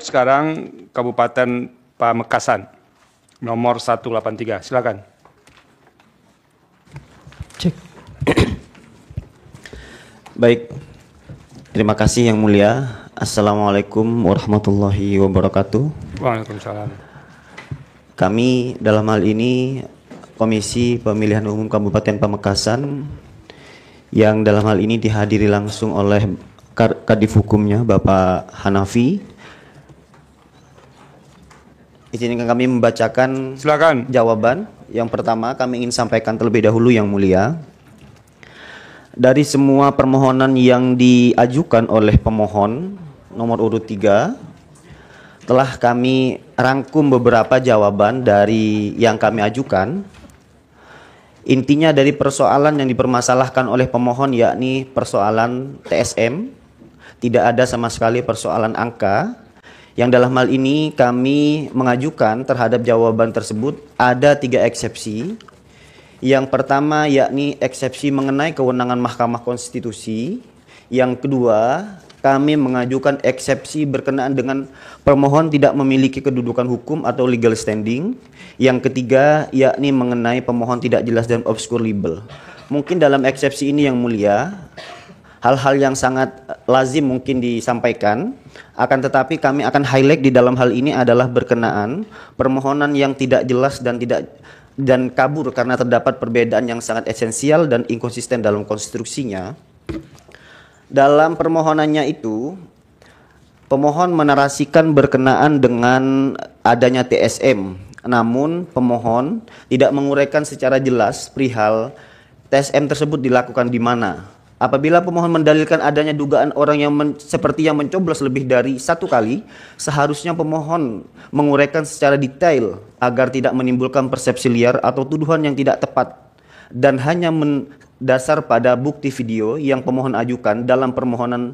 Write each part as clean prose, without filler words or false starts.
sekarang Kabupaten Pamekasan nomor 183. Silakan. Cek. Baik. Terima kasih Yang Mulia. Assalamualaikum warahmatullahi wabarakatuh. Waalaikumsalam. Kami dalam hal ini Komisi Pemilihan Umum Kabupaten Pamekasan yang dalam hal ini dihadiri langsung oleh Kadif Hukumnya Bapak Hanafi. Izinkan kami membacakan Silakan. jawaban. Yang pertama kami ingin sampaikan terlebih dahulu Yang Mulia. Dari semua permohonan yang diajukan oleh pemohon nomor urut 3, telah kami rangkum beberapa jawaban dari yang kami ajukan. Intinya dari persoalan yang dipermasalahkan oleh pemohon yakni persoalan TSM, tidak ada sama sekali persoalan angka. Yang dalam hal ini kami mengajukan terhadap jawaban tersebut ada 3 eksepsi. Yang pertama yakni eksepsi mengenai kewenangan Mahkamah Konstitusi. Yang kedua, kami mengajukan eksepsi berkenaan dengan pemohon tidak memiliki kedudukan hukum atau legal standing. Yang ketiga yakni mengenai pemohon tidak jelas dan obscure libel. Mungkin dalam eksepsi ini Yang Mulia, hal-hal yang sangat lazim mungkin disampaikan, akan tetapi kami akan highlight di dalam hal ini adalah berkenaan permohonan yang tidak jelas dan kabur karena terdapat perbedaan yang sangat esensial dan inkonsisten dalam konstruksinya. Dalam permohonannya itu, pemohon menarasikan berkenaan dengan adanya TSM, namun pemohon tidak menguraikan secara jelas perihal TSM tersebut dilakukan di mana. Apabila pemohon mendalilkan adanya dugaan orang yang seperti yang mencoblos lebih dari 1 kali, seharusnya pemohon menguraikan secara detail agar tidak menimbulkan persepsi liar atau tuduhan yang tidak tepat dan hanya mendasar pada bukti video yang pemohon ajukan dalam permohonan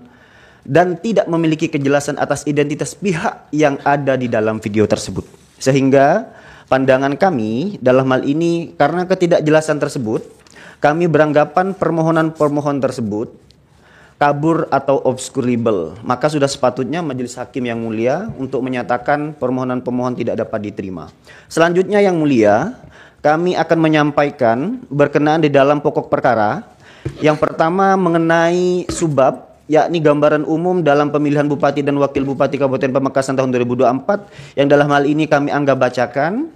dan tidak memiliki kejelasan atas identitas pihak yang ada di dalam video tersebut. Sehingga pandangan kami dalam hal ini karena ketidakjelasan tersebut, kami beranggapan permohonan-permohon tersebut kabur atau obscure libel. Maka sudah sepatutnya Majelis Hakim yang mulia untuk menyatakan permohonan pemohon tidak dapat diterima. Selanjutnya Yang Mulia, kami akan menyampaikan berkenaan di dalam pokok perkara. Yang pertama mengenai subbab, yakni gambaran umum dalam pemilihan Bupati dan Wakil Bupati Kabupaten Pamekasan tahun 2024, yang dalam hal ini kami anggap bacakan.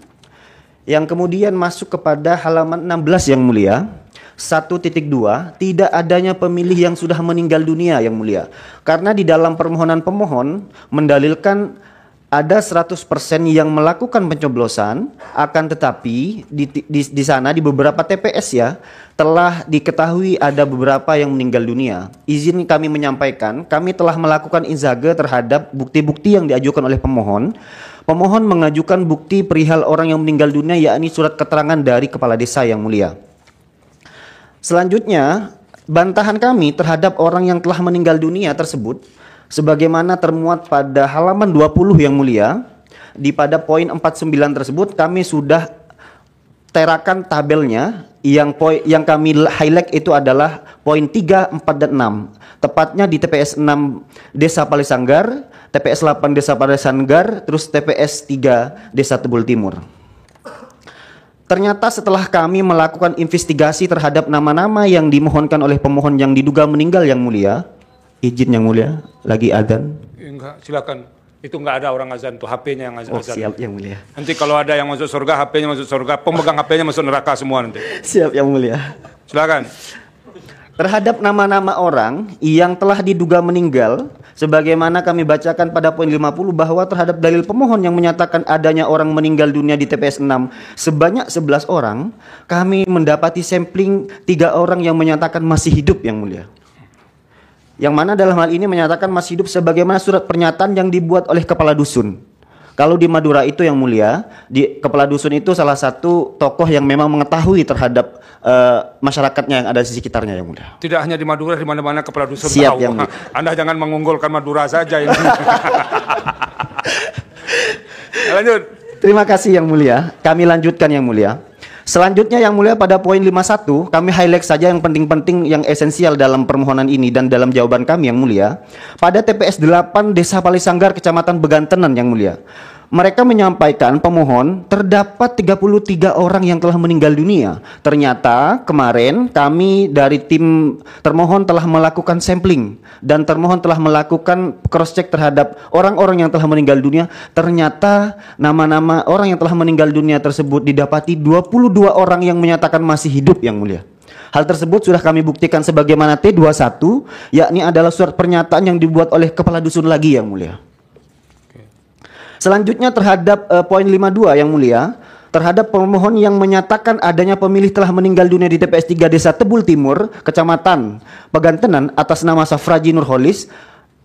Yang kemudian masuk kepada halaman 16 Yang Mulia. 1.2, tidak adanya pemilih yang sudah meninggal dunia Yang Mulia. Karena di dalam permohonan pemohon mendalilkan ada 100% yang melakukan pencoblosan, akan tetapi di sana di beberapa TPS ya telah diketahui ada beberapa yang meninggal dunia. Izin kami menyampaikan, kami telah melakukan inzage terhadap bukti-bukti yang diajukan oleh pemohon. Pemohon mengajukan bukti perihal orang yang meninggal dunia yakni surat keterangan dari Kepala Desa Yang Mulia. Selanjutnya, bantahan kami terhadap orang yang telah meninggal dunia tersebut sebagaimana termuat pada halaman 20 Yang Mulia, di pada poin 49 tersebut kami sudah terakan tabelnya. Yang kami highlight itu adalah poin 3, 4, dan 6. Tepatnya di TPS 6 Desa Palisanggar, TPS 8 Desa Palisanggar, terus TPS 3 Desa Tebul Timur. Ternyata setelah kami melakukan investigasi terhadap nama-nama yang dimohonkan oleh pemohon yang diduga meninggal Yang Mulia, izin Yang Mulia, lagi adzan. Enggak, silakan. Itu enggak ada orang azan tuh, HP-nya yang azan. Oh, siap Yang Mulia. Nanti kalau ada yang masuk surga, HP-nya masuk surga, pemegang HP-nya masuk neraka semua nanti. Siap Yang Mulia. Silakan. Terhadap nama-nama orang yang telah diduga meninggal, sebagaimana kami bacakan pada poin 50 bahwa terhadap dalil pemohon yang menyatakan adanya orang meninggal dunia di TPS 6 sebanyak 11 orang, kami mendapati sampling 3 orang yang menyatakan masih hidup Yang Mulia. Yang mana dalam hal ini menyatakan masih hidup sebagaimana surat pernyataan yang dibuat oleh kepala dusun. Kalau di Madura itu Yang Mulia, di kepala dusun itu salah satu tokoh yang memang mengetahui terhadap masyarakatnya yang ada di sekitarnya Yang Mulia. Tidak hanya di Madura, di mana-mana kepala dusun Siap, tahu. Yang Mulia. Anda jangan mengunggulkan Madura saja ini. Lanjut. Terima kasih Yang Mulia. Kami lanjutkan Yang Mulia. Selanjutnya yang mulia pada poin 51, kami highlight saja yang penting-penting yang esensial dalam permohonan ini dan dalam jawaban kami yang mulia. Pada TPS 8 Desa Palisanggar Kecamatan Begantenan yang mulia. Mereka menyampaikan pemohon terdapat 33 orang yang telah meninggal dunia. Ternyata kemarin kami dari tim termohon telah melakukan sampling dan termohon telah melakukan cross check terhadap orang-orang yang telah meninggal dunia. Ternyata nama-nama orang yang telah meninggal dunia tersebut didapati 22 orang yang menyatakan masih hidup yang mulia. Hal tersebut sudah kami buktikan sebagaimana T21, yakni adalah surat pernyataan yang dibuat oleh kepala dusun lagi yang mulia. Selanjutnya terhadap poin 52 yang mulia, terhadap pemohon yang menyatakan adanya pemilih telah meninggal dunia di TPS 3 Desa Tebul Timur, Kecamatan Pegantenan atas nama Safraji Nurholis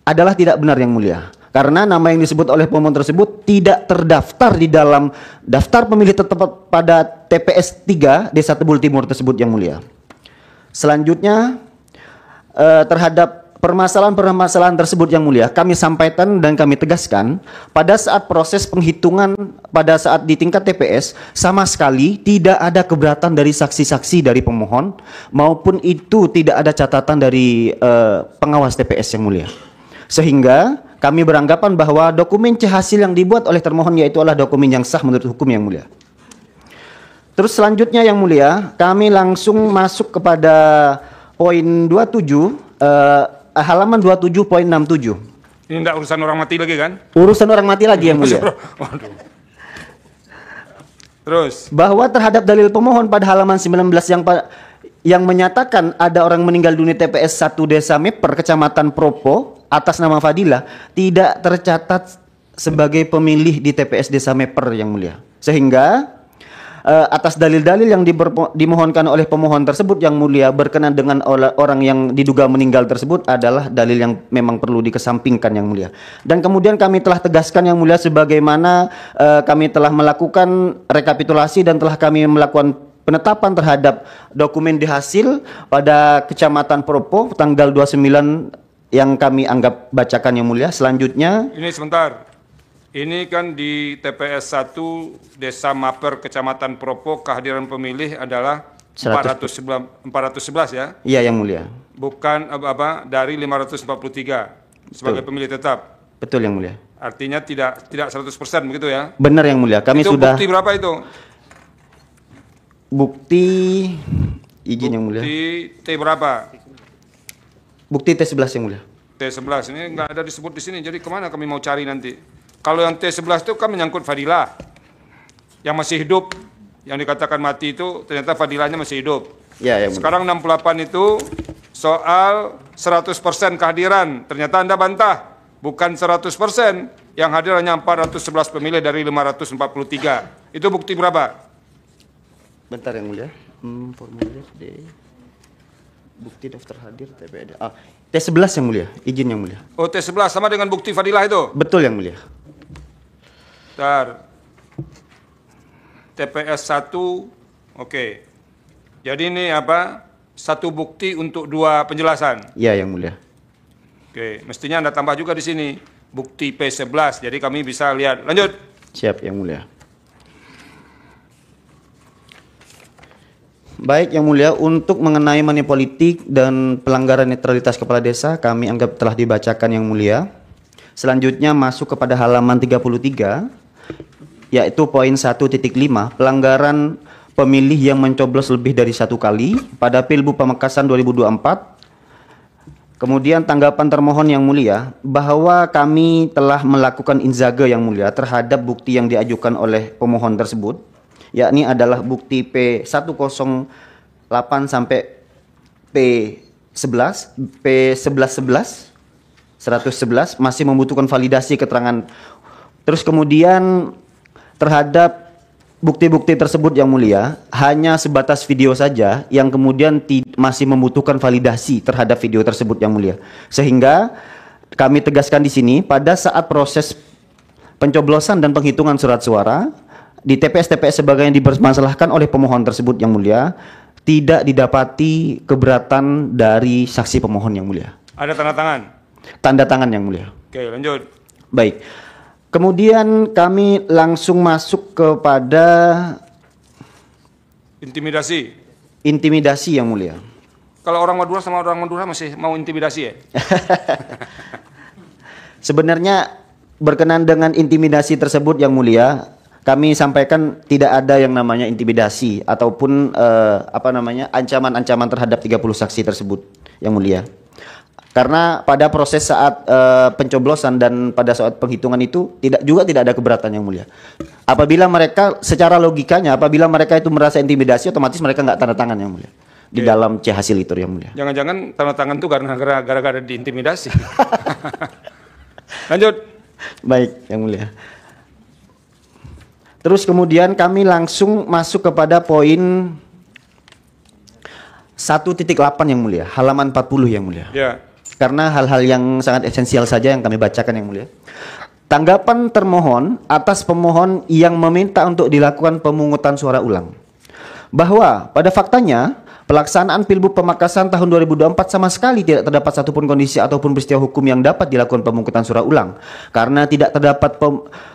adalah tidak benar yang mulia. Karena nama yang disebut oleh pemohon tersebut tidak terdaftar di dalam daftar pemilih tetap pada TPS 3 Desa Tebul Timur tersebut yang mulia. Selanjutnya terhadap permasalahan-permasalahan tersebut yang mulia, kami sampaikan dan kami tegaskan pada saat proses penghitungan pada saat di tingkat TPS sama sekali tidak ada keberatan dari saksi-saksi dari pemohon maupun itu tidak ada catatan dari pengawas TPS yang mulia. Sehingga kami beranggapan bahwa dokumen C hasil yang dibuat oleh termohon yaitu adalah dokumen yang sah menurut hukum yang mulia. Terus selanjutnya yang mulia, kami langsung masuk kepada poin 27 halaman 27.67. Ini enggak urusan orang mati lagi kan? Urusan orang mati lagi yang mulia. Waduh. Terus Bahwa terhadap dalil pemohon pada halaman 19 yang menyatakan ada orang meninggal dunia TPS 1 Desa Meper Kecamatan Propo atas nama Fadilah tidak tercatat sebagai pemilih di TPS Desa Meper yang mulia. Sehingga atas dalil-dalil yang dimohonkan oleh pemohon tersebut yang mulia berkenaan dengan orang yang diduga meninggal tersebut adalah dalil yang memang perlu dikesampingkan yang mulia. Dan kemudian kami telah tegaskan yang mulia sebagaimana kami telah melakukan rekapitulasi dan telah kami melakukan penetapan terhadap dokumen di hasil pada Kecamatan Propo tanggal 29 yang kami anggap bacakan yang mulia. Selanjutnya ini sebentar. Ini kan di TPS 1 Desa Maper Kecamatan Propo kehadiran pemilih adalah 411 ya? Iya yang mulia. Bukan dari 543 sebagai pemilih tetap. Betul yang mulia. Artinya tidak 100% begitu ya? Benar yang mulia. Kami itu sudah bukti berapa itu? Bukti izin yang mulia. Bukti T berapa? Bukti T11 yang mulia. T11 ini nggak ada disebut di sini. Jadi kemana kami mau cari nanti? Kalau yang T11 itu kan menyangkut Fadilah yang masih hidup, yang dikatakan mati itu ternyata Fadilahnya masih hidup. Ya, sekarang 68 itu soal 100% kehadiran, ternyata Anda bantah, bukan 100%, yang hadir hanya 411 pemilih dari 543. Itu bukti berapa? Bentar yang mulia. Formulir D. Bukti daftar hadir TPD. T11 yang mulia, izin yang mulia. Oh, T11 sama dengan bukti Fadilah itu? Betul yang mulia. Bentar. TPS 1, oke. Jadi ini apa? Satu bukti untuk dua penjelasan. Iya yang mulia. Oke, mestinya Anda tambah juga di sini bukti P11. Jadi kami bisa lihat. Lanjut. Siap yang mulia. Baik yang mulia, untuk mengenai money politik dan pelanggaran netralitas kepala desa kami anggap telah dibacakan yang mulia. Selanjutnya masuk kepada halaman 33 yaitu poin 1.5 pelanggaran pemilih yang mencoblos lebih dari satu kali pada Pilbu Pamekasan 2024. Kemudian tanggapan termohon yang mulia bahwa kami telah melakukan inzaga yang mulia terhadap bukti yang diajukan oleh pemohon tersebut, yakni adalah bukti P108 sampai P11, P1111, 111 masih membutuhkan validasi keterangan. Terus kemudian terhadap bukti-bukti tersebut yang mulia hanya sebatas video saja yang kemudian masih membutuhkan validasi terhadap video tersebut yang mulia. Sehingga kami tegaskan di sini pada saat proses pencoblosan dan penghitungan surat suara di TPS-TPS sebagaimana dipermasalahkan oleh pemohon tersebut yang mulia, tidak didapati keberatan dari saksi pemohon yang mulia. Ada tanda tangan? Tanda tangan yang mulia. Oke, lanjut. Baik. Kemudian kami langsung masuk kepada Intimidasi. Intimidasi yang mulia. Kalau orang Madura sama orang Madura masih mau intimidasi ya? Sebenarnya berkenaan dengan intimidasi tersebut yang mulia, kami sampaikan tidak ada yang namanya intimidasi ataupun ancaman-ancaman terhadap 30 saksi tersebut yang mulia. Karena pada proses saat pencoblosan dan pada saat penghitungan itu tidak ada keberatan yang mulia. Apabila mereka secara logikanya apabila mereka itu merasa intimidasi, otomatis mereka nggak tanda tangan yang mulia di dalam C hasil itu yang mulia. Jangan-jangan tanda tangan itu karena gara-gara diintimidasi. Lanjut. Baik yang mulia. Terus kemudian kami langsung masuk kepada poin 1.8 yang mulia, halaman 40 yang mulia. Ya. Karena hal-hal yang sangat esensial saja yang kami bacakan yang mulia. Tanggapan termohon atas pemohon yang meminta untuk dilakukan pemungutan suara ulang. Bahwa pada faktanya pelaksanaan Pilbub Pamekasan tahun 2024 sama sekali tidak terdapat satupun kondisi ataupun peristiwa hukum yang dapat dilakukan pemungutan suara ulang. Karena tidak terdapat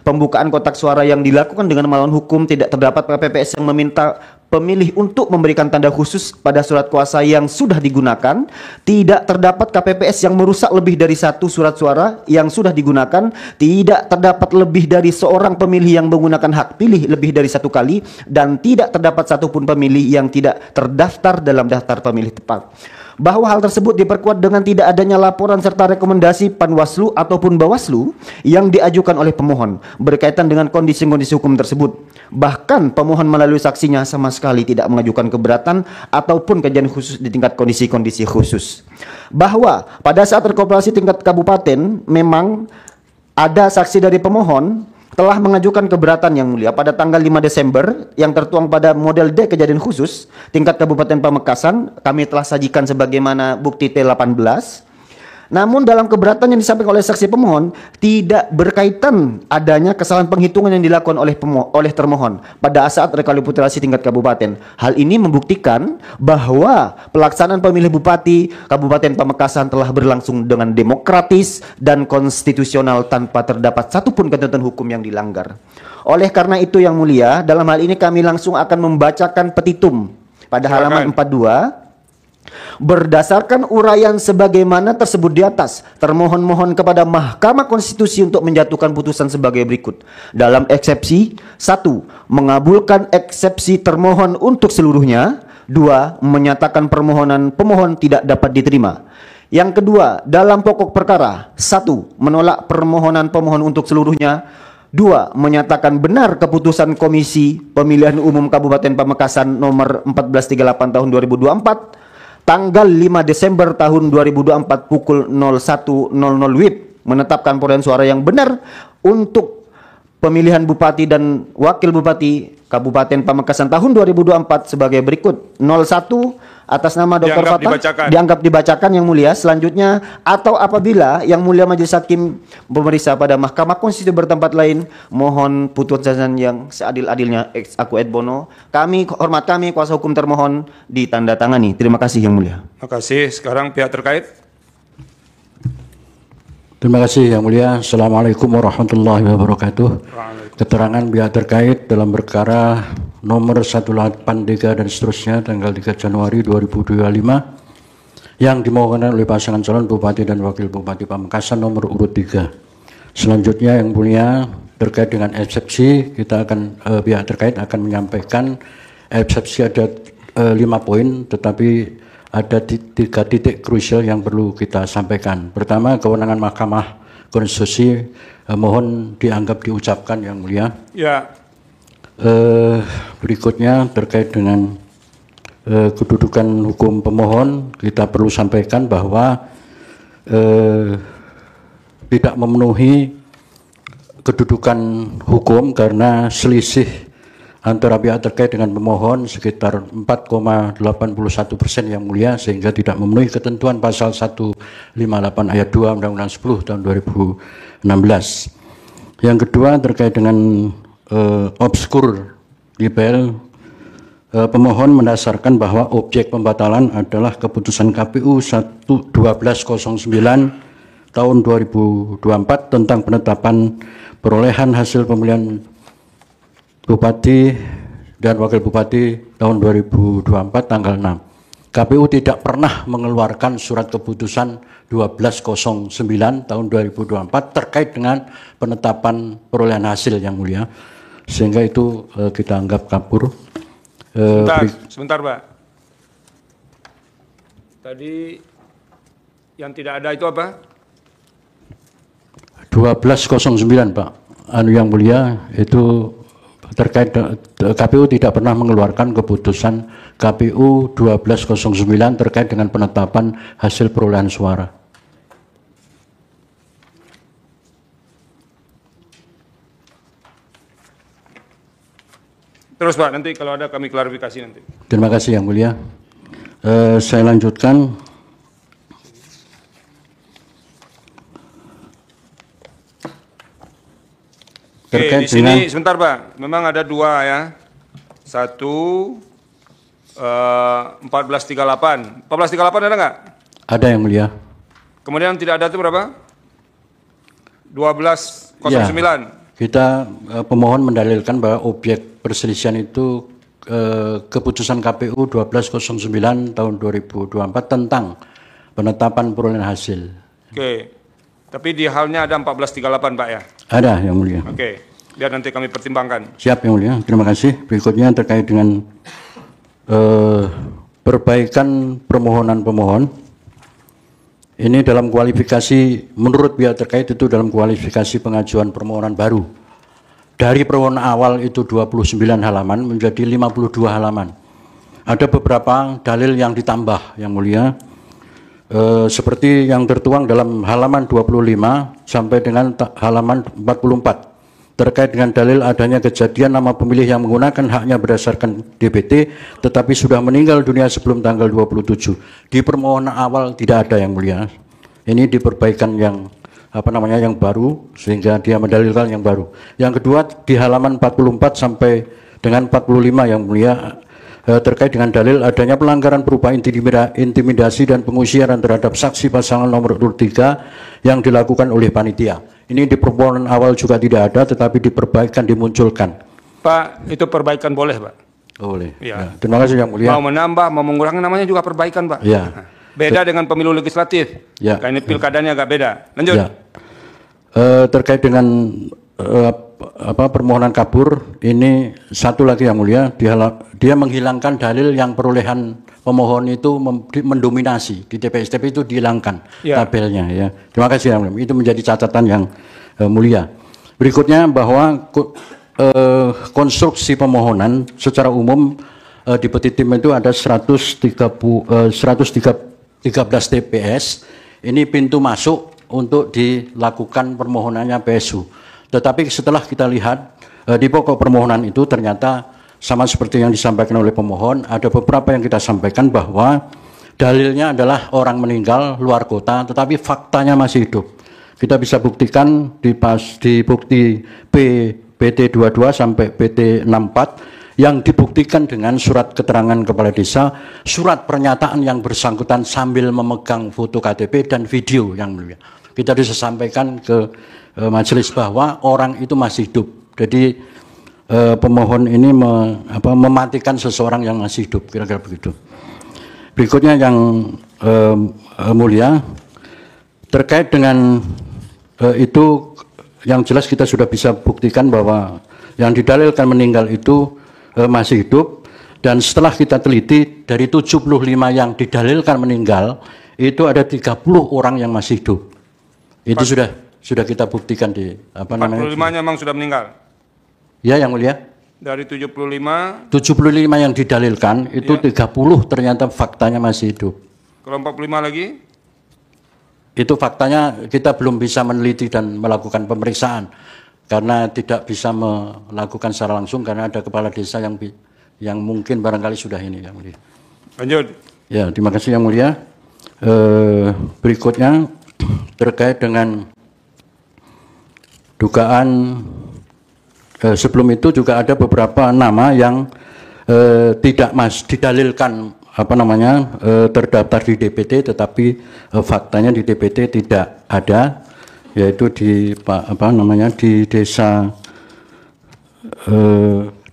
pembukaan kotak suara yang dilakukan dengan melawan hukum, tidak terdapat KPPS yang meminta pemilih untuk memberikan tanda khusus pada surat kuasa yang sudah digunakan, tidak terdapat KPPS yang merusak lebih dari satu surat suara yang sudah digunakan, tidak terdapat lebih dari seorang pemilih yang menggunakan hak pilih lebih dari satu kali, dan tidak terdapat satupun pemilih yang tidak terdaftar dalam daftar pemilih tepat. Bahwa hal tersebut diperkuat dengan tidak adanya laporan serta rekomendasi Panwaslu ataupun Bawaslu yang diajukan oleh pemohon berkaitan dengan kondisi-kondisi hukum tersebut. Bahkan pemohon melalui saksinya sama sekali tidak mengajukan keberatan ataupun kajian khusus di tingkat kondisi-kondisi khusus. Bahwa pada saat rekopilasi tingkat kabupaten memang ada saksi dari pemohon telah mengajukan keberatan yang mulia pada tanggal 5 Desember yang tertuang pada model D kejadian khusus tingkat Kabupaten Pamekasan, kami telah sajikan sebagaimana bukti T18. Namun dalam keberatan yang disampaikan oleh saksi pemohon tidak berkaitan adanya kesalahan penghitungan yang dilakukan oleh termohon pada saat rekapitulasi tingkat kabupaten. Hal ini membuktikan bahwa pelaksanaan pemilihan bupati Kabupaten Pamekasan telah berlangsung dengan demokratis dan konstitusional tanpa terdapat satupun ketentuan hukum yang dilanggar. Oleh karena itu yang mulia, dalam hal ini kami langsung akan membacakan petitum pada halaman 42. Berdasarkan uraian sebagaimana tersebut di atas, termohon mohon kepada Mahkamah Konstitusi untuk menjatuhkan putusan sebagai berikut. Dalam eksepsi 1, mengabulkan eksepsi termohon untuk seluruhnya. 2, menyatakan permohonan pemohon tidak dapat diterima. Yang kedua, dalam pokok perkara 1, menolak permohonan pemohon untuk seluruhnya. 2, menyatakan benar keputusan Komisi Pemilihan Umum Kabupaten Pamekasan nomor 1438 tahun 2024 tanggal 5 Desember tahun 2024 pukul 01.00 WIB menetapkan perolehan suara yang benar untuk pemilihan bupati dan wakil bupati Kabupaten Pamekasan tahun 2024 sebagai berikut. 01 atas nama Dr. Fatah dianggap dibacakan yang mulia. Selanjutnya, atau apabila yang mulia majelis hakim pemeriksa pada Mahkamah Konstitusi bertempat lain, mohon putusan yang seadil-adilnya ex aequo et bono. Hormat kami kuasa hukum termohon ditandatangani. Terima kasih yang mulia. Terima kasih. Sekarang pihak terkait. Terima kasih yang mulia. Assalamualaikum warahmatullahi wabarakatuh. Keterangan pihak terkait dalam perkara nomor 183 dan seterusnya tanggal 3 Januari 2025 yang dimohonkan oleh pasangan calon Bupati dan Wakil Bupati Pamekasan nomor urut 3. Selanjutnya yang mulia terkait dengan eksepsi, kita akan pihak terkait akan menyampaikan eksepsi ada 5 poin, tetapi ada 3 titik krusial yang perlu kita sampaikan. Pertama, kewenangan Mahkamah Konstitusi mohon dianggap diucapkan yang mulia. Ya. Berikutnya terkait dengan kedudukan hukum pemohon, kita perlu sampaikan bahwa tidak memenuhi kedudukan hukum karena selisih antara pihak terkait dengan pemohon sekitar 4,81% yang mulia, sehingga tidak memenuhi ketentuan pasal 158 ayat 2 Undang-Undang 10 tahun 2016. Yang kedua terkait dengan obskur libel, pemohon mendasarkan bahwa objek pembatalan adalah keputusan KPU 1209 tahun 2024 tentang penetapan perolehan hasil pemilihan Bupati dan Wakil Bupati tahun 2024 tanggal 6. KPU tidak pernah mengeluarkan surat keputusan 1209 tahun 2024 terkait dengan penetapan perolehan hasil yang mulia. Sehingga itu kita anggap kabur. Sebentar Pak. Tadi yang tidak ada itu apa? 1209 Pak. Yang mulia itu terkait KPU tidak pernah mengeluarkan keputusan KPU 1209 terkait dengan penetapan hasil perolehan suara. Terus Pak, nanti kalau ada kami klarifikasi nanti. Terima kasih yang mulia. Saya lanjutkan. Oke, di sini sebentar Pak, memang ada dua ya. Satu 1438. 1438 ada nggak? Ada yang mulia. Kemudian yang tidak ada itu berapa? 1209. Ya, kita pemohon mendalilkan bahwa objek perselisihan itu keputusan KPU 1209 tahun 2024 tentang penetapan perolehan hasil. Oke. Tapi di halnya ada 1438 Pak ya? Ada yang mulia. Oke, biar nanti kami pertimbangkan. Siap yang mulia, terima kasih. Berikutnya terkait dengan perbaikan permohonan pemohon. Ini dalam kualifikasi, menurut pihak terkait itu dalam kualifikasi pengajuan permohonan baru. Dari permohonan awal itu 29 halaman menjadi 52 halaman. Ada beberapa dalil yang ditambah yang mulia. Seperti yang tertuang dalam halaman 25 sampai dengan halaman 44 terkait dengan dalil adanya kejadian nama pemilih yang menggunakan haknya berdasarkan DPT tetapi sudah meninggal dunia sebelum tanggal 27. Di permohonan awal tidak ada yang mulia. Ini diperbaikan yang yang baru sehingga dia mendalilkan yang baru. Yang kedua di halaman 44 sampai dengan 45 yang mulia terkait dengan dalil adanya pelanggaran berupa intimidasi dan pengusiran terhadap saksi pasangan nomor urut 3 yang dilakukan oleh panitia. Ini di permohonan awal juga tidak ada, tetapi diperbaikan, dimunculkan. Pak, itu perbaikan boleh Pak? Boleh. Ya. Terima kasih yang mulia. Mau menambah, mau mengurangi namanya juga perbaikan Pak. Ya. Beda dengan pemilu legislatif. Ya. Karena ini pilkadanya agak beda. Lanjut. Ya. Terkait dengan permohonan kabur ini satu lagi yang mulia, dia menghilangkan dalil yang perolehan pemohon itu mendominasi di TPS-TP itu dihilangkan tabelnya ya. Terima kasih yang mulia. Itu menjadi catatan yang mulia. Berikutnya bahwa konstruksi pemohonan secara umum di petitum itu ada 113 TPS. Ini pintu masuk untuk dilakukan permohonannya PSU. Tetapi setelah kita lihat di pokok permohonan itu ternyata sama seperti yang disampaikan oleh pemohon, ada beberapa yang kita sampaikan bahwa dalilnya adalah orang meninggal luar kota, tetapi faktanya masih hidup. Kita bisa buktikan di bukti PT 22 sampai PT 64 yang dibuktikan dengan surat keterangan kepala desa, surat pernyataan yang bersangkutan sambil memegang foto KTP dan video yang mulia. Kita bisa sampaikan ke majelis bahwa orang itu masih hidup. Jadi pemohon ini mematikan seseorang yang masih hidup, kira-kira begitu. Berikutnya yang mulia, terkait dengan itu yang jelas kita sudah bisa buktikan bahwa yang didalilkan meninggal itu masih hidup, dan setelah kita teliti dari 75 yang didalilkan meninggal itu ada 30 orang yang masih hidup. Itu sudah kita buktikan di 45-nya memang sudah meninggal. Ya yang mulia. Dari 75 yang didalilkan itu 30 ternyata faktanya masih hidup. Kalau 45 lagi? Itu faktanya kita belum bisa meneliti dan melakukan pemeriksaan karena tidak bisa melakukan secara langsung karena ada kepala desa yang mungkin barangkali sudah ini yang mulia. Lanjut. Ya, terima kasih yang mulia. Berikutnya terkait dengan dugaan sebelum itu juga ada beberapa nama yang tidak didalilkan terdaftar di DPT, tetapi faktanya di DPT tidak ada, yaitu di di desa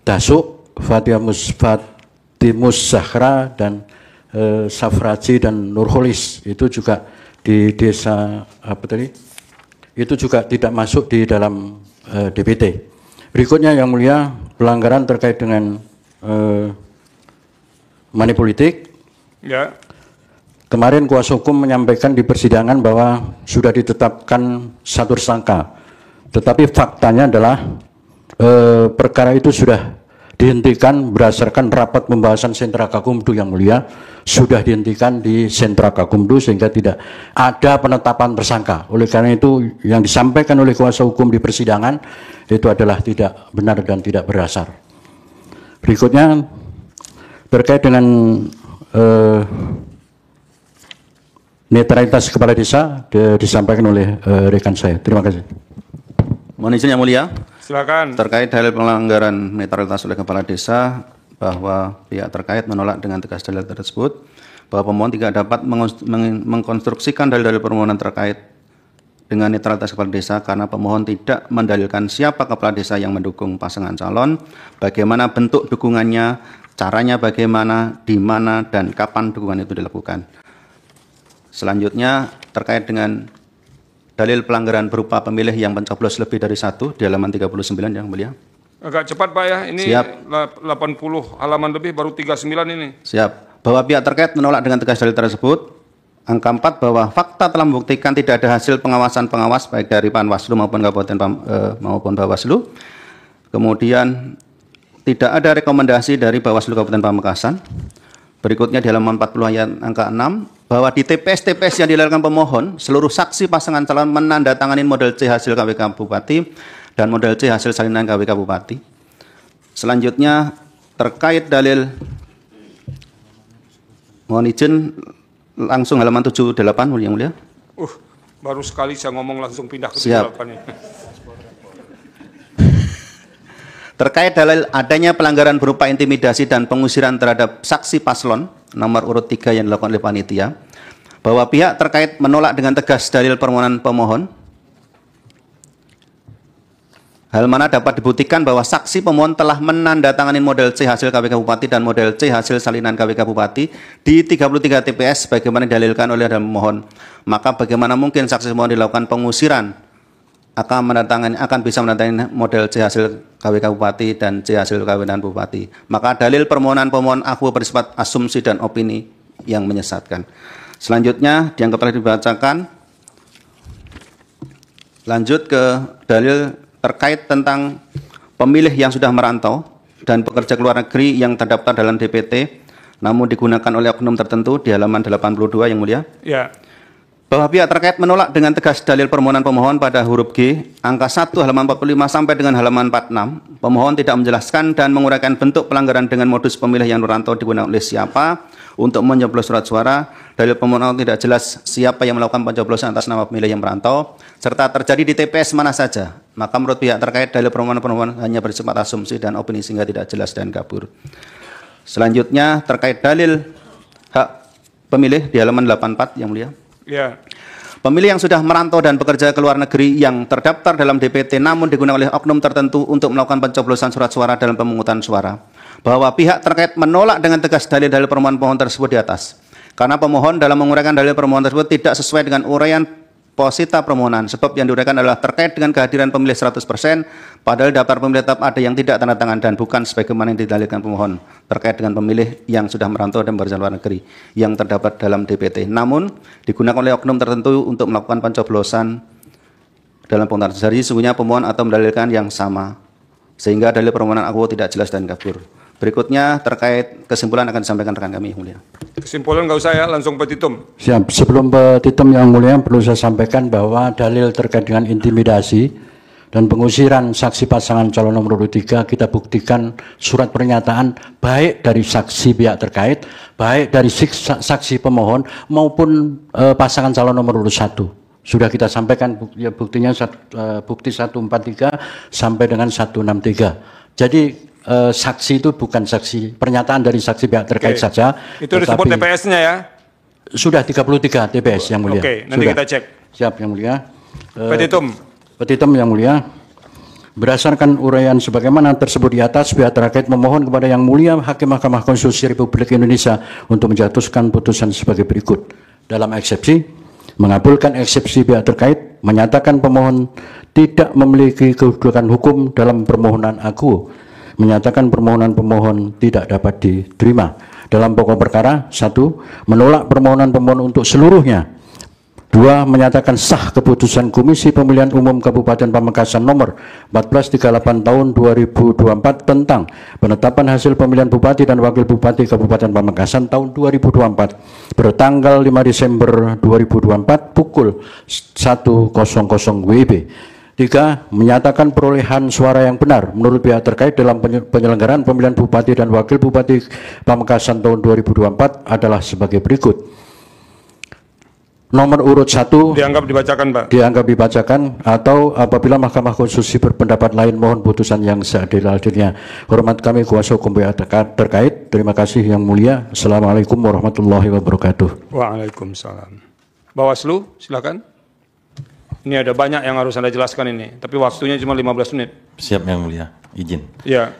Dasuk Fatimus Zahra dan Safraji dan Nurholis itu juga di desa apa tadi? Itu juga tidak masuk di dalam DPT. Berikutnya yang mulia, pelanggaran terkait dengan money politik. Ya. Kemarin kuasa hukum menyampaikan di persidangan bahwa sudah ditetapkan satu tersangka, tetapi faktanya adalah perkara itu sudah dihentikan berdasarkan rapat pembahasan Sentra Gakumdu yang mulia, sudah dihentikan di Sentra Gakumdu sehingga tidak ada penetapan tersangka. Oleh karena itu yang disampaikan oleh kuasa hukum di persidangan itu adalah tidak benar dan tidak berdasar. Berikutnya terkait dengan netralitas kepala desa disampaikan oleh rekan saya. Terima kasih. Mohon izin yang mulia. Silakan. Terkait dalil pelanggaran netralitas oleh kepala desa, bahwa pihak terkait menolak dengan tegas dalil tersebut, bahwa pemohon tidak dapat mengkonstruksikan dalil-dalil permohonan terkait dengan netralitas kepala desa karena pemohon tidak mendalilkan siapa kepala desa yang mendukung pasangan calon, bagaimana bentuk dukungannya, caranya bagaimana, di mana, dan kapan dukungan itu dilakukan. Selanjutnya terkait dengan dalil pelanggaran berupa pemilih yang mencoblos lebih dari satu di halaman 39 yang mulia. Agak cepat Pak ya, ini Siap. 80 halaman lebih baru 39 ini. Siap. Bahwa pihak terkait menolak dengan tegas dalil tersebut. Angka 4 bahwa fakta telah membuktikan tidak ada hasil pengawasan pengawas baik dari Panwaslu maupun Kabupaten maupun Bawaslu. Kemudian tidak ada rekomendasi dari Bawaslu Kabupaten Pamekasan. Berikutnya di halaman 40 ayat angka 6, bahwa di TPS-TPS yang dilakukan pemohon, seluruh saksi pasangan calon menandatangani model C hasil KWK Bupati dan model C hasil salinan KWK Bupati. Selanjutnya terkait dalil, mohon izin langsung halaman 78 yang mulia. Baru sekali saya ngomong langsung pindah ke Siap. 78 ini. Terkait dalil adanya pelanggaran berupa intimidasi dan pengusiran terhadap saksi paslon nomor urut 3 yang dilakukan oleh panitia, bahwa pihak terkait menolak dengan tegas dalil permohonan pemohon. Hal mana dapat dibuktikan bahwa saksi pemohon telah menandatangani model C hasil KWK Bupati dan model C hasil salinan KWK Bupati di 33 TPS bagaimana didalilkan oleh dalam pemohon. Maka bagaimana mungkin saksi pemohon dilakukan pengusiran akan bisa menandatangani model C hasil KWK Bupati dan C hasil kawinan Bupati. Maka dalil permohonan pemohon aku bersifat asumsi dan opini yang menyesatkan. Selanjutnya yang telah dibacakan, lanjut ke dalil terkait tentang pemilih yang sudah merantau dan pekerja keluar negeri yang terdaftar dalam DPT namun digunakan oleh oknum tertentu di halaman 82 yang mulia. Ya. Bahwa pihak terkait menolak dengan tegas dalil permohonan pemohon pada huruf G, angka 1 halaman 45 sampai dengan halaman 46. Pemohon tidak menjelaskan dan menguraikan bentuk pelanggaran dengan modus pemilih yang merantau digunakan oleh siapa untuk mencoblos surat suara. Dalil pemohon tidak jelas siapa yang melakukan pencoblosan atas nama pemilih yang merantau, serta terjadi di TPS mana saja. Maka menurut pihak terkait dalil permohonan pemohon hanya bersifat asumsi dan opini sehingga tidak jelas dan kabur. Selanjutnya terkait dalil hak pemilih di halaman 84 yang mulia. Ya. Pemilih yang sudah merantau dan bekerja ke luar negeri yang terdaftar dalam DPT namun digunakan oleh oknum tertentu untuk melakukan pencoblosan surat suara dalam pemungutan suara. Bahwa pihak terkait menolak dengan tegas dalil-dalil permohonan pemohon tersebut di atas. Karena pemohon dalam menguraikan dalil permohonan tersebut tidak sesuai dengan uraian posita permohonan. Sebab yang diuraikan adalah terkait dengan kehadiran pemilih 100%, padahal daftar pemilih tetap ada yang tidak tanda tangan dan bukan sebagaimana yang didalilkan pemohon terkait dengan pemilih yang sudah merantau dan bekerja luar negeri yang terdapat dalam DPT. Namun digunakan oleh oknum tertentu untuk melakukan pencoblosan dalam pemungutan. Jadi sesungguhnya pemohon atau mendalilkan yang sama, sehingga dalil permohonan aku tidak jelas dan kabur. Berikutnya terkait kesimpulan akan disampaikan rekan kami yang mulia. Kesimpulan nggak usah ya, langsung petitum. Siap. Sebelum petitum yang mulia perlu saya sampaikan bahwa dalil terkait dengan intimidasi dan pengusiran saksi pasangan calon nomor urut 3 kita buktikan surat pernyataan baik dari saksi pihak terkait, baik dari saksi pemohon maupun pasangan calon nomor urut 1. Sudah kita sampaikan buktinya bukti 143 sampai dengan 163. Jadi saksi itu bukan saksi, pernyataan dari saksi pihak terkait saja. Itu disebut TPS-nya ya? Sudah 33 TPS yang mulia. Oke, nanti sudah. kita cek. Siap yang mulia. Petitum. Petitum yang mulia. Berdasarkan uraian sebagaimana tersebut di atas, pihak terkait memohon kepada Yang Mulia Hakim Mahkamah Konstitusi Republik Indonesia untuk menjatuhkan putusan sebagai berikut. Dalam eksepsi, mengabulkan eksepsi pihak terkait, menyatakan pemohon tidak memiliki kedudukan hukum dalam permohonan aku, menyatakan permohonan pemohon tidak dapat diterima. Dalam pokok perkara, 1. Menolak permohonan pemohon untuk seluruhnya. 2. Menyatakan sah keputusan Komisi Pemilihan Umum Kabupaten Pamekasan nomor 1438 tahun 2024 tentang penetapan hasil pemilihan Bupati dan Wakil Bupati Kabupaten Pamekasan tahun 2024 bertanggal 5 Desember 2024 pukul 1.00 WIB. 3. Menyatakan perolehan suara yang benar menurut pihak terkait dalam penyelenggaraan pemilihan Bupati dan Wakil Bupati Pamekasan tahun 2024 adalah sebagai berikut. Nomor urut 1 Dianggap dibacakan, Pak. dianggap dibacakan, atau apabila Mahkamah Konstitusi berpendapat lain mohon putusan yang seadil-adilnya. Hormat kami kuasa hukum pihak terkait. Terima kasih Yang Mulia. Assalamualaikum warahmatullahi wabarakatuh. Waalaikumsalam. Bawaslu, silakan. Ini ada banyak yang harus Anda jelaskan ini, tapi waktunya cuma 15 menit. Siap Yang Mulia, izin. Ya.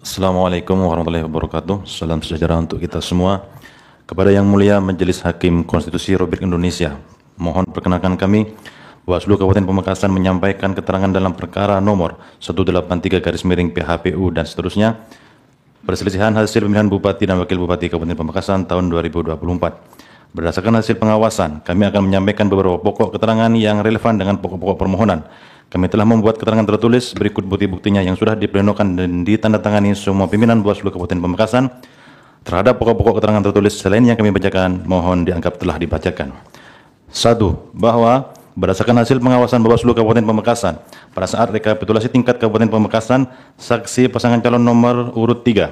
Assalamualaikum warahmatullahi wabarakatuh. Salam sejahtera untuk kita semua. Kepada Yang Mulia Majelis Hakim Konstitusi Republik Indonesia, mohon perkenankan kami, Bawaslu Kabupaten Pamekasan menyampaikan keterangan dalam perkara nomor 183/PHPU dan seterusnya, perselisihan hasil pemilihan Bupati dan Wakil Bupati Kabupaten Pamekasan tahun 2024. Berdasarkan hasil pengawasan, kami akan menyampaikan beberapa pokok keterangan yang relevan dengan pokok-pokok permohonan. Kami telah membuat keterangan tertulis berikut bukti-buktinya yang sudah diplenokan dan ditandatangani semua pimpinan Bawaslu Kabupaten Pamekasan. Terhadap pokok-pokok keterangan tertulis selain yang kami bacakan, mohon dianggap telah dibacakan. 1. Bahwa berdasarkan hasil pengawasan Bawaslu Kabupaten Pamekasan, pada saat rekapitulasi tingkat Kabupaten Pamekasan, saksi pasangan calon nomor urut 3,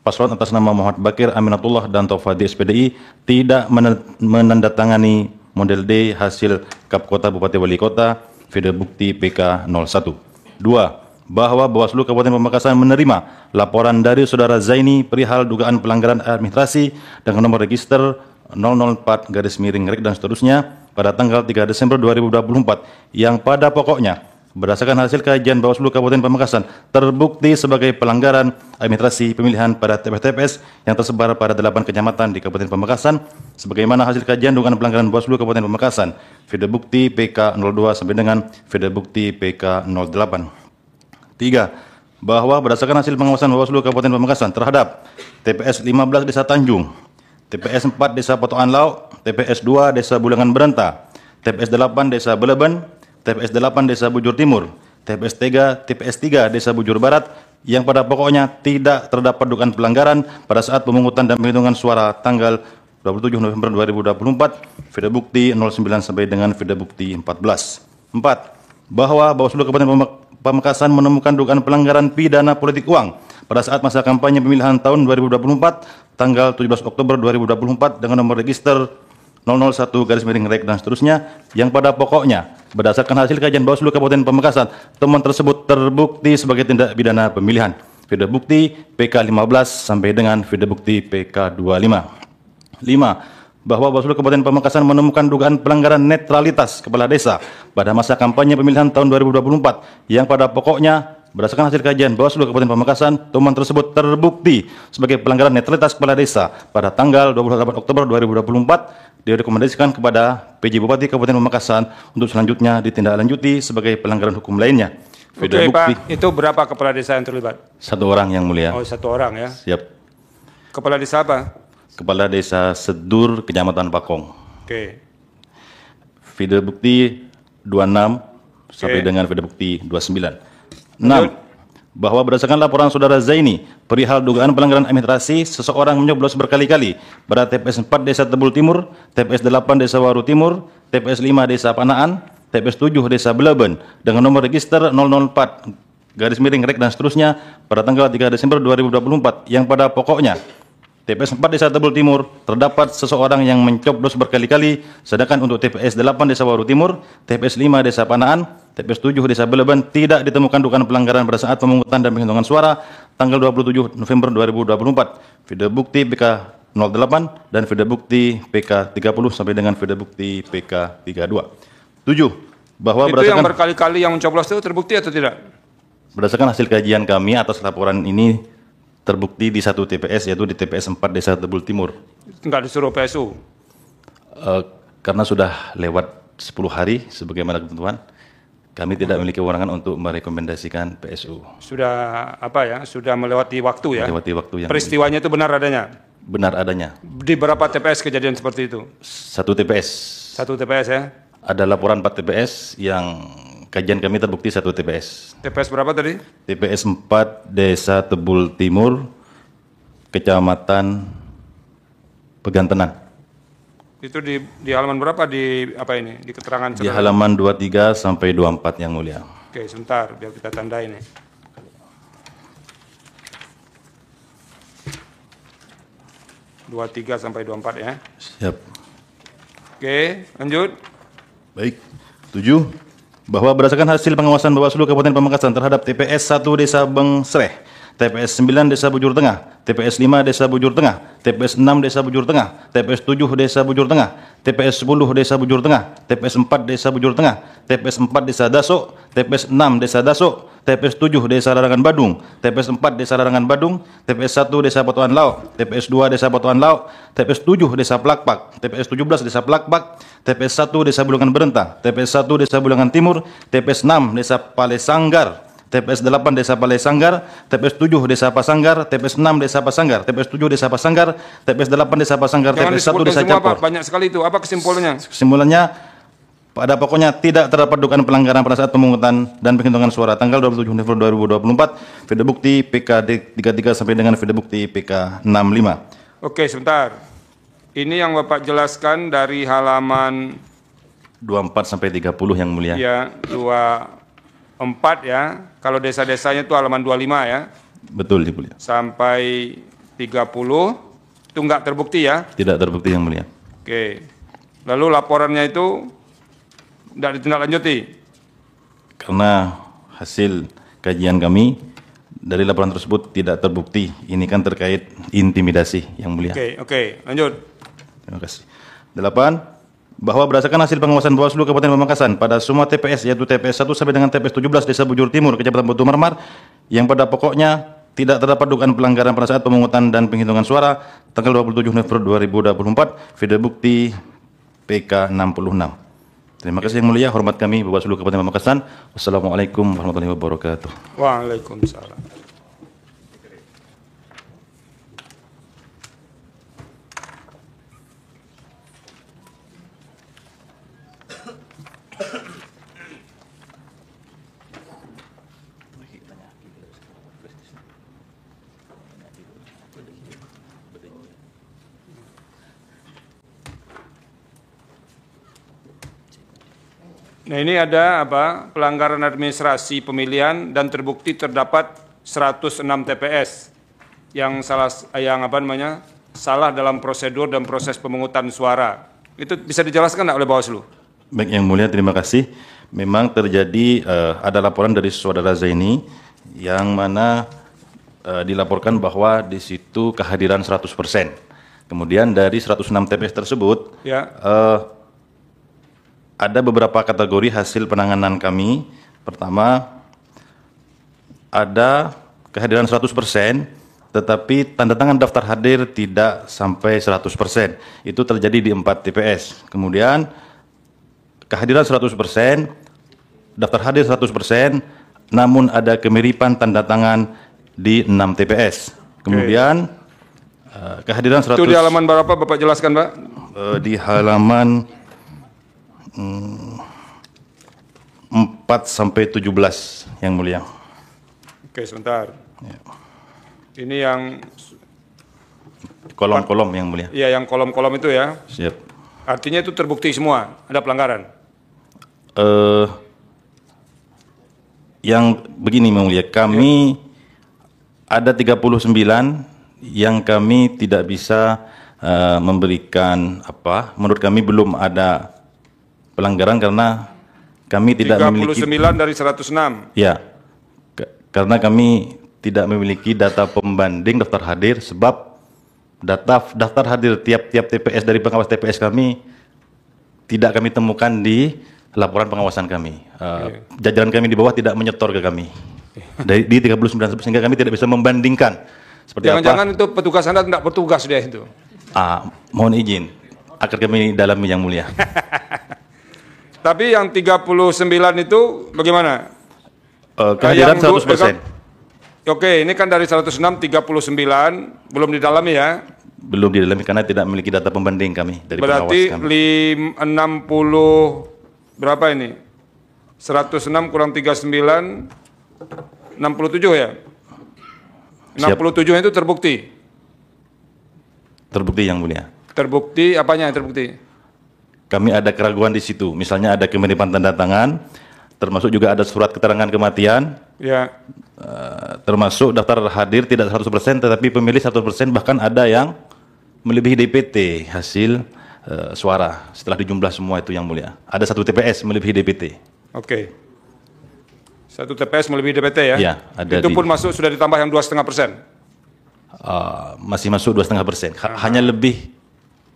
paslon atas nama Muhammad Bakir Aminatullah dan Taufadi SPDI tidak menandatangani model D hasil Kap Kota Bupati Wali Kota, video bukti PK 01. 2. Bahwa Bawaslu Kabupaten Pamekasan menerima laporan dari Saudara Zaini perihal dugaan pelanggaran administrasi dengan nomor register 004/REK dan seterusnya pada tanggal 3 Desember 2024 yang pada pokoknya berdasarkan hasil kajian Bawaslu Kabupaten Pamekasan terbukti sebagai pelanggaran administrasi pemilihan pada TPS yang tersebar pada 8 kecamatan di Kabupaten Pamekasan sebagaimana hasil kajian dugaan pelanggaran Bawaslu Kabupaten Pamekasan, video bukti PK 02 sampai dengan video bukti PK 08. 3. Bahwa berdasarkan hasil pengawasan Bawaslu Kabupaten Pamekasan terhadap TPS 15 Desa Tanjung, TPS 4 Desa Potokan Lauk, TPS 2 Desa Bulangan Berenta, TPS 8 Desa Beleben, TPS 8 Desa Bujur Timur, TPS 3 Desa Bujur Barat, yang pada pokoknya tidak terdapat dugaan pelanggaran pada saat pemungutan dan penghitungan suara tanggal 27 November 2024, video bukti 09 sampai dengan video bukti 14. 4. Bahwa Bawaslu Kabupaten Pamekasan menemukan dugaan pelanggaran pidana politik uang pada saat masa kampanye pemilihan tahun 2024 tanggal 17 Oktober 2024 dengan nomor register 001/REK dan seterusnya yang pada pokoknya berdasarkan hasil kajian Bawaslu Kabupaten Pamekasan temuan tersebut terbukti sebagai tindak pidana pemilihan, video bukti PK 15 sampai dengan video bukti PK 25. 5. Bahwa Bawaslu Kabupaten Pamekasan menemukan dugaan pelanggaran netralitas kepala desa pada masa kampanye pemilihan tahun 2024 yang pada pokoknya berdasarkan hasil kajian Bawaslu Kabupaten Pamekasan temuan tersebut terbukti sebagai pelanggaran netralitas kepala desa pada tanggal 28 Oktober 2024 direkomendasikan kepada PJ Bupati Kabupaten Pamekasan untuk selanjutnya ditindaklanjuti sebagai pelanggaran hukum lainnya. Oke, Pak, itu berapa kepala desa yang terlibat? 1 orang Yang Mulia. Oh, 1 orang ya. Siap. Kepala desa apa? Kepala Desa Sedur, Kecamatan Pakong. Oke. Video bukti 26 sampai dengan video bukti 29. 6. Bahwa berdasarkan laporan Saudara Zaini perihal dugaan pelanggaran administrasi seseorang menyoblos berkali-kali pada TPS 4 Desa Tebul Timur, TPS 8 Desa Waru Timur, TPS 5 Desa Panaan, TPS 7 Desa Beleben dengan nomor register 004/REK dan seterusnya pada tanggal 3 Desember 2024 yang pada pokoknya TPS 4 Desa Tebul Timur terdapat seseorang yang mencoblos berkali-kali, sedangkan untuk TPS 8 Desa Waru Timur, TPS 5 Desa Panaan, TPS 7 Desa Beleben tidak ditemukan dugaan pelanggaran pada saat pemungutan dan penghitungan suara tanggal 27 November 2024. Video bukti PK 08 dan video bukti PK 30 sampai dengan video bukti PK 32. 7. bahwa Itu yang berkali-kali yang mencoblos itu terbukti atau tidak? berdasarkan hasil kajian kami atas laporan ini terbukti di satu TPS, yaitu di TPS 4 Desa Tebul Timur. Enggak disuruh PSU. Karena sudah lewat 10 hari sebagaimana ketentuan, kami tidak memiliki kewenangan untuk merekomendasikan PSU. Sudah apa ya? Sudah melewati waktu ya. Melewati waktu yang Peristiwanya itu benar adanya. benar adanya. Di berapa TPS kejadian seperti itu? Satu TPS. Satu TPS ya. Ada laporan 4 TPS yang kajian kami terbukti satu TPS. TPS berapa tadi? TPS 4 Desa Tebul Timur, Kecamatan Pegantenan. Itu di halaman berapa di apa ini? Di keterangan Di saudara? halaman 23 sampai 24 yang mulia. Oke, sebentar biar kita tandai nih. Dua tiga sampai 24 ya. Siap. Oke, lanjut. Baik. 7. Bahwa berdasarkan hasil pengawasan Bawaslu Kabupaten Pamekasan terhadap TPS 1 Desa Bengsreh, TPS 9 Desa Bujur Tengah, TPS 5 Desa Bujur Tengah, TPS 6 Desa Bujur Tengah, TPS 7 Desa Bujur Tengah, TPS 10 Desa Bujur Tengah, TPS 4 Desa Bujur Tengah, TPS 4 Desa Dasok, TPS 6 Desa Dasok, TPS 7 Desa Larangan Badung, TPS 4 Desa Larangan Badung, TPS 1 Desa Batuan Lauk, TPS 2 Desa Batuan Lauk, TPS 7 Desa Plakpak, TPS 17 Desa Plakpak, TPS 1 Desa Bulungan Berentah, TPS 1 Desa Bulungan Timur, TPS 6 Desa Palesanggar, TPS 8 Desa Palesanggar, TPS 7 Desa Pasanggar, TPS 6 Desa Pasanggar, TPS 7 Desa Pasanggar, TPS 8 Desa Pasanggar, Jangan TPS 1 disebutkan Desa semua Pak, Capor. banyak sekali itu. Apa kesimpulannya? Kesimpulannya, pada pokoknya tidak terdapat dugaan pelanggaran pada saat pemungutan dan penghitungan suara tanggal 27 November 2024, video bukti PKD 33 sampai dengan video bukti PK 65. Oke, sebentar. Ini yang Bapak jelaskan dari halaman 24 sampai 30 yang mulia. ya 24 ya. Kalau desa-desanya itu halaman 25 ya. Betul, yang mulia. Sampai 30 itu enggak terbukti ya. Tidak terbukti yang mulia. Oke. Lalu laporannya itu tidak ditindaklanjuti. Karena hasil kajian kami dari laporan tersebut tidak terbukti. Ini kan terkait intimidasi yang mulia. Oke, lanjut. Terima kasih. 8. Bahwa berdasarkan hasil pengawasan Bawaslu Kabupaten Pamekasan pada semua TPS, yaitu TPS 1 sampai dengan TPS 17 Desa Bujur Timur, Kecamatan Batu Marmar, yang pada pokoknya tidak terdapat dugaan pelanggaran pada saat pemungutan dan penghitungan suara tanggal 27 November 2024, video bukti PK 66. Terima kasih yang mulia, hormat kami Bawaslu Kabupaten Pamekasan. Wassalamualaikum warahmatullahi wabarakatuh. Waalaikumsalam. Nah, ini ada apa? Pelanggaran administrasi pemilihan dan terbukti terdapat 106 TPS yang salah dalam prosedur dan proses pemungutan suara. Itu bisa dijelaskan enggak oleh Bawaslu? Baik yang mulia, terima kasih. Memang terjadi ada laporan dari saudara Zaini yang mana dilaporkan bahwa di situ kehadiran 100%. Kemudian dari 106 TPS tersebut, Ya. ada beberapa kategori hasil penanganan kami. Pertama, ada kehadiran 100%, tetapi tanda tangan daftar hadir tidak sampai 100%. Itu terjadi di 4 TPS. Kemudian, kehadiran 100%, daftar hadir 100%, namun ada kemiripan tanda tangan di 6 TPS. Kemudian, kehadiran 100%. Itu di halaman berapa Bapak jelaskan, Pak? Di halaman 4 sampai 17 yang mulia. Oke, sebentar. Ya. Ini yang Kolom-kolom yang mulia. ya yang kolom-kolom itu ya. Siap. Artinya itu terbukti semua ada pelanggaran. Yang begini yang mulia, kami ada 39 yang kami tidak bisa memberikan menurut kami belum ada pelanggaran karena kami tidak 39 memiliki dari 106. ya karena kami tidak memiliki data pembanding daftar hadir sebab daftar hadir tiap-tiap TPS dari pengawas TPS kami tidak kami temukan di laporan pengawasan kami. Jajaran kami di bawah tidak menyetor ke kami. Di 39 tersebut, sehingga kami tidak bisa membandingkan seperti apa. Jangan-jangan itu petugas Anda tidak bertugas dia itu. Mohon izin, agar kami dalami yang mulia. Tapi yang 39 itu bagaimana? Kehadiran 100%. Oke, ini kan dari 106, 39, belum didalami ya. Belum didalami karena tidak memiliki data pembanding kami dari Berarti pengawas kami. 60, berapa ini? 106 kurang 39, 67 ya? 67 itu terbukti? Terbukti yang mulia. Terbukti, apanya yang terbukti? Kami ada keraguan di situ. Misalnya ada kemiripan tanda tangan, termasuk juga ada surat keterangan kematian, Ya. termasuk daftar hadir tidak 100%, tetapi pemilih 100%, bahkan ada yang melebihi DPT hasil suara setelah dijumlah semua itu yang mulia. Ada 1 TPS melebihi DPT. Oke. 1 TPS melebihi DPT ya? Ya, ada itu pun masuk sudah ditambah yang 2,5%. Masih masuk 2,5%. Hanya lebih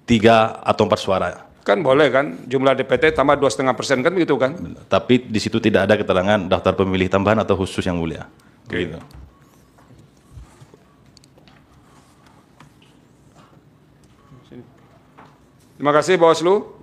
3 atau 4 suara. Kan boleh kan, jumlah DPT tambah 2,5% kan begitu kan? Tapi di situ tidak ada keterangan daftar pemilih tambahan atau khusus yang mulia. Begitu. Terima kasih Bawaslu.